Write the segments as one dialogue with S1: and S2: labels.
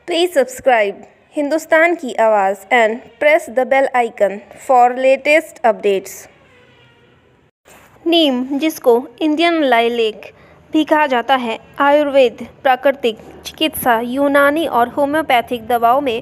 S1: Please subscribe Hindustan Ki आवाज़ and press the bell icon for latest updates। नीम, जिसको Indian lilac भी कहा जाता है, आयुर्वेद, प्राकृतिक चिकित्सा, यूनानी और होम्योपैथिक दवाओं में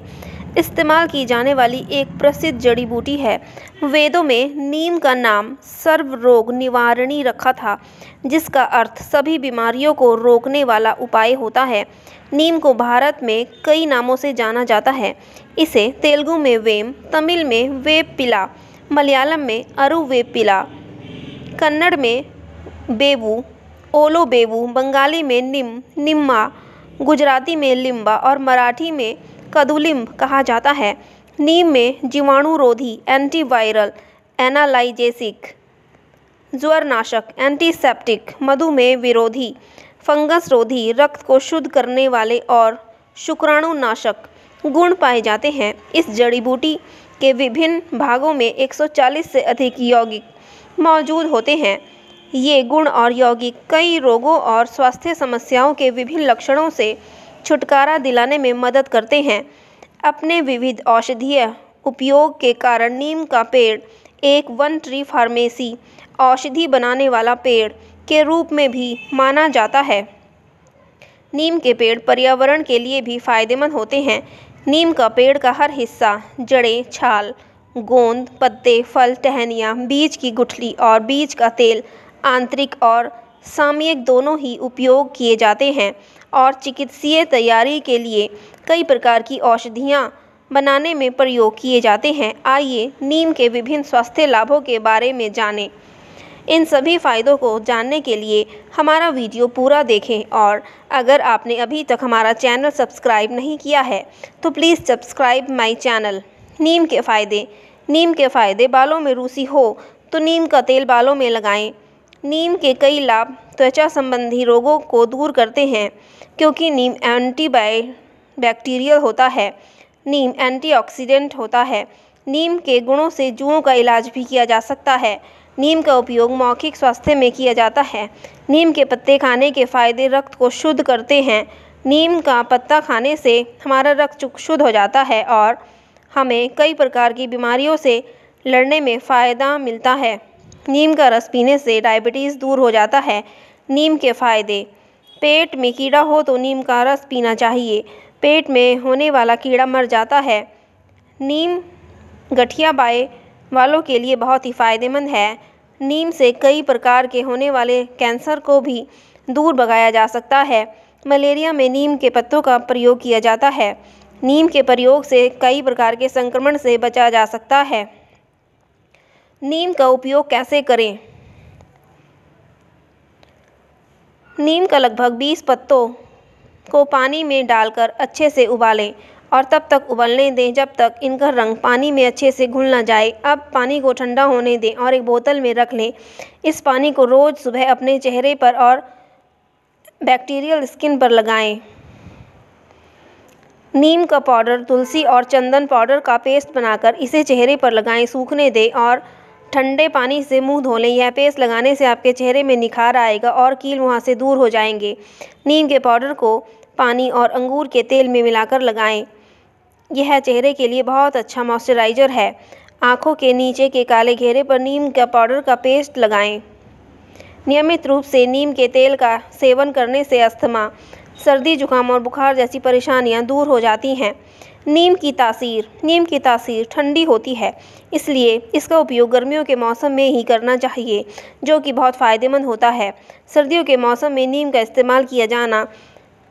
S1: इस्तेमाल की जाने वाली एक प्रसिद्ध जड़ी बूटी है। वेदों में नीम का नाम सर्व रोग निवारणी रखा था, जिसका अर्थ सभी बीमारियों को रोकने वाला उपाय होता है। नीम को भारत में कई नामों से जाना जाता है। इसे तेलुगु में वेम, तमिल में वेप्पिला, मलयालम में अरुवेप्पिला, कन्नड़ में बेवू, ओलो बेवू, बंगाली में निम्मा, गुजराती में लिम्बा और मराठी में कदुलिंब कहा जाता है। नीम में जीवाणुरोधी, एंटीवायरल, एनालाइजेसिक, ज्वरनाशक, एंटीसेप्टिक, मधुमेह विरोधी, फंगस रोधी, रक्त को शुद्ध करने वाले और शुक्राणुनाशक गुण पाए जाते हैं। इस जड़ी बूटी के विभिन्न भागों में 140 से अधिक यौगिक मौजूद होते हैं। ये गुण और यौगिक कई रोगों और स्वास्थ्य समस्याओं के विभिन्न लक्षणों से छुटकारा दिलाने में मदद करते हैं। अपने विविध औषधीय उपयोग के कारण नीम का पेड़ एक वन ट्री फार्मेसी औषधि बनाने वाला पेड़ के रूप में भी माना जाता है। नीम के पेड़ पर्यावरण के लिए भी फायदेमंद होते हैं। नीम का पेड़ का हर हिस्सा, जड़ें, छाल, गोंद, पत्ते, फल, टहनियाँ, बीज की गुठली और बीज का तेल आंतरिक और सामयिक दोनों ही उपयोग किए जाते हैं और चिकित्सीय तैयारी के लिए कई प्रकार की औषधियाँ बनाने में प्रयोग किए जाते हैं। आइए नीम के विभिन्न स्वास्थ्य लाभों के बारे में जानें। इन सभी फ़ायदों को जानने के लिए हमारा वीडियो पूरा देखें और अगर आपने अभी तक हमारा चैनल सब्सक्राइब नहीं किया है तो प्लीज़ सब्सक्राइब माय चैनल। नीम के फ़ायदे, बालों में रूसी हो तो नीम का तेल बालों में लगाएं। नीम के कई लाभ त्वचा संबंधी रोगों को दूर करते हैं, क्योंकि नीम एंटीबैक्टीरियल होता है। नीम एंटीऑक्सीडेंट होता है। नीम के गुणों से जुओं का इलाज भी किया जा सकता है। नीम का उपयोग मौखिक स्वास्थ्य में किया जाता है। नीम के पत्ते खाने के फायदे रक्त को शुद्ध करते हैं। नीम का पत्ता खाने से हमारा रक्त शुद्ध हो जाता है और हमें कई प्रकार की बीमारियों से लड़ने में फ़ायदा मिलता है। नीम का रस पीने से डायबिटीज़ दूर हो जाता है। नीम के फ़ायदे, पेट में कीड़ा हो तो नीम का रस पीना चाहिए। पेट में होने वाला कीड़ा मर जाता है। नीम गठिया बाय वालों के लिए बहुत ही फ़ायदेमंद है। नीम से कई प्रकार के होने वाले कैंसर को भी दूर भगाया जा सकता है। मलेरिया में नीम के पत्तों का प्रयोग किया जाता है। नीम के प्रयोग से कई प्रकार के संक्रमण से बचा जा सकता है। नीम का उपयोग कैसे करें? नीम का लगभग 20 पत्तों को पानी में डालकर अच्छे से उबालें और तब तक उबलने दें जब तक इनका रंग पानी में अच्छे से घुल न जाए। अब पानी को ठंडा होने दें और एक बोतल में रख लें। इस पानी को रोज़ सुबह अपने चेहरे पर और बैक्टीरियल स्किन पर लगाएं। नीम का पाउडर, तुलसी और चंदन पाउडर का पेस्ट बनाकर इसे चेहरे पर लगाएं, सूखने दें और ठंडे पानी से मुंह धो लें। यह पेस्ट लगाने से आपके चेहरे में निखार आएगा और कील वहाँ से दूर हो जाएंगे। नीम के पाउडर को पानी और अंगूर के तेल में मिलाकर लगाएं। यह चेहरे के लिए बहुत अच्छा मॉइस्चराइज़र है। आँखों के नीचे के काले घेरे पर नीम का पाउडर का पेस्ट लगाएं। नियमित रूप से नीम के तेल का सेवन करने से अस्थमा, सर्दी, जुकाम और बुखार जैसी परेशानियां दूर हो जाती हैं। नीम की तासीर ठंडी होती है, इसलिए इसका उपयोग गर्मियों के मौसम में ही करना चाहिए, जो कि बहुत फ़ायदेमंद होता है। सर्दियों के मौसम में नीम का इस्तेमाल किया जाना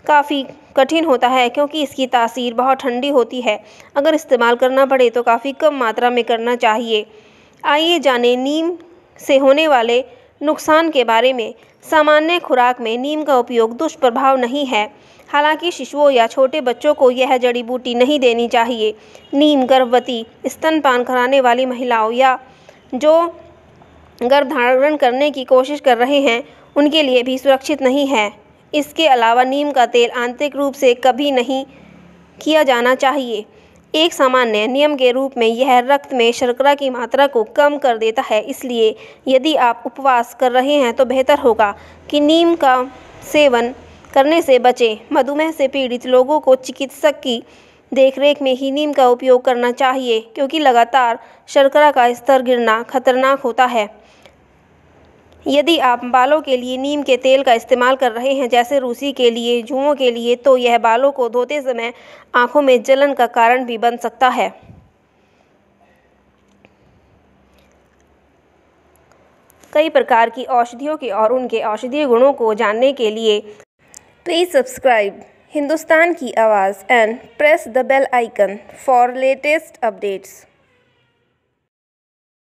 S1: काफ़ी कठिन होता है, क्योंकि इसकी तासीर बहुत ठंडी होती है। अगर इस्तेमाल करना पड़े तो काफ़ी कम मात्रा में करना चाहिए। आइए जानें नीम से होने वाले नुकसान के बारे में। सामान्य खुराक में नीम का उपयोग दुष्प्रभाव नहीं है। हालांकि शिशुओं या छोटे बच्चों को यह जड़ी बूटी नहीं देनी चाहिए। नीम गर्भवती, स्तनपान कराने वाली महिलाओं या जो गर्भधारण करने की कोशिश कर रहे हैं उनके लिए भी सुरक्षित नहीं है। इसके अलावा नीम का तेल आंतरिक रूप से कभी नहीं किया जाना चाहिए। एक सामान्य नियम के रूप में यह रक्त में शर्करा की मात्रा को कम कर देता है, इसलिए यदि आप उपवास कर रहे हैं तो बेहतर होगा कि नीम का सेवन करने से बचें। मधुमेह से पीड़ित लोगों को चिकित्सक की देखरेख में ही नीम का उपयोग करना चाहिए, क्योंकि लगातार शर्करा का स्तर गिरना खतरनाक होता है। यदि आप बालों के लिए नीम के तेल का इस्तेमाल कर रहे हैं, जैसे रूसी के लिए, जुओं के लिए, तो यह बालों को धोते समय आंखों में जलन का कारण भी बन सकता है। कई प्रकार की औषधियों के और उनके औषधीय गुणों को जानने के लिए please subscribe Hindustan Ki Awaz and press the bell icon for latest updates.